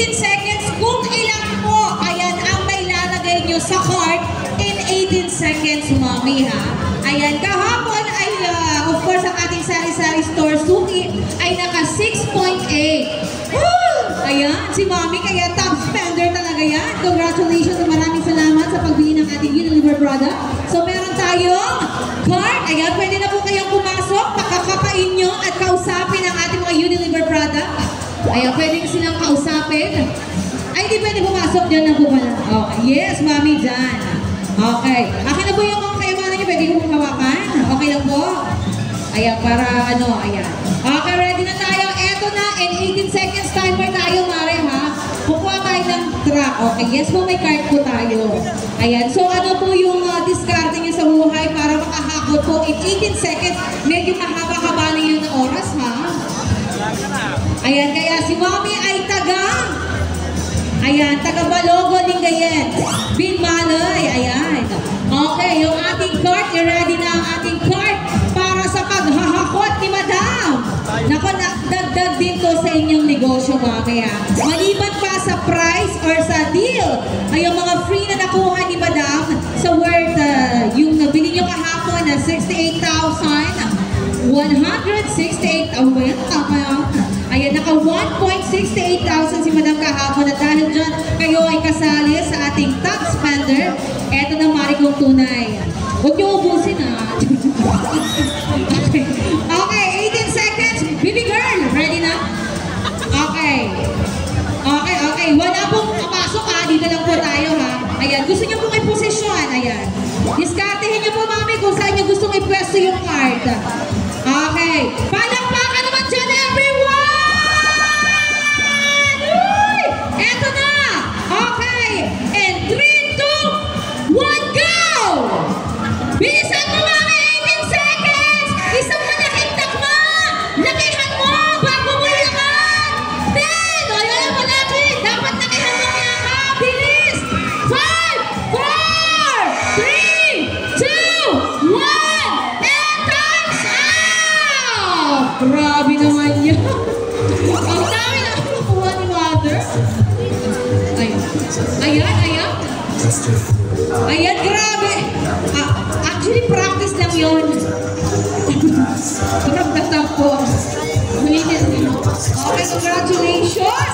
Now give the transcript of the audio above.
18 seconds kung ilan po. Ayan ang may lalagay nyo sa cart in 18 seconds, Mami, ha? Ayan, kahapon ay, of course, ang ating sari-sari store, Suki, ay naka 6.8. Ayan, si Mami, kaya top spender talaga yan. Congratulations at maraming salamat sa pagbili ng ating Unilever product. So, meron tayong cart. Ayan, pwede na po kayong pumasok, pakakapain nyo at kausapin ang ating mga Unilever product. Ayan, pwede silang kausapin. Ay, di pwede pumasok dyan na po pala. Okay, yes, Mami, dyan. Okay. Akin na po yung mga kayamanan nyo. Pwede kong hawakan. Okay lang po? Ayan, para ano, ayan. Okay, ready na tayo. Eto na, in 18 seconds timer tayo, Mare, ha? Kukuha tayo ng track. Okay, yes po, may card po tayo. Ayan, so ano po yung discard nyo sa buhay para makahakot po in 18 seconds. Medyo mahaba-haba na yun na oras, ha? Ayan, kaya si Mami ay ayan, taga Balogo, Lingayen. Binmalay, ayan. Okay, yung ating cart, ready na ang ating cart para sa paghahakot ni Madam. Naku, dagdag din to sa inyong negosyo, Mami, ha. Maliban pa sa price or sa deal, ay yung mga free na nakuha ni Madam sa worth, yung nabili nyo kahapon na 68,168. Ang ba yan? Tama yan. Ayan, naka 1.68 thousand si Madam kahapon at dahil dyan kayo ay kasali sa ating top spender. Eto na Marikong tunay. Huwag niyo ubusin, ha. Okay. Okay, 18 seconds. Baby girl, ready na? Okay. Okay, okay. Wala pong papasok, ha. Dito lang po tayo, ha. Ayan, gusto niyo pong i-posisyon. Ayan. Diskartehin niyo po, Mami, kung saan niyo gustong i-pwesto yung card. Okay. Palakpakan naman dyan, everyone! Eto na! Okay! And 3, 2, 1, go! Bilisan mo, Mami! 18 seconds! Isang malaking takma! Lakihan mo! Bago mo yakan! 10! O, yan ang malaki! Dapat lakihan mo yakan! Bilis! 5, 4, 3, 2, 1! And time's out! Grabe naman yun! Ang dami na nakuha ni Mother. Ayan, ayan. Ayan, grabe. Actually, practice lang yun. Ramdam po. Okay, congratulations.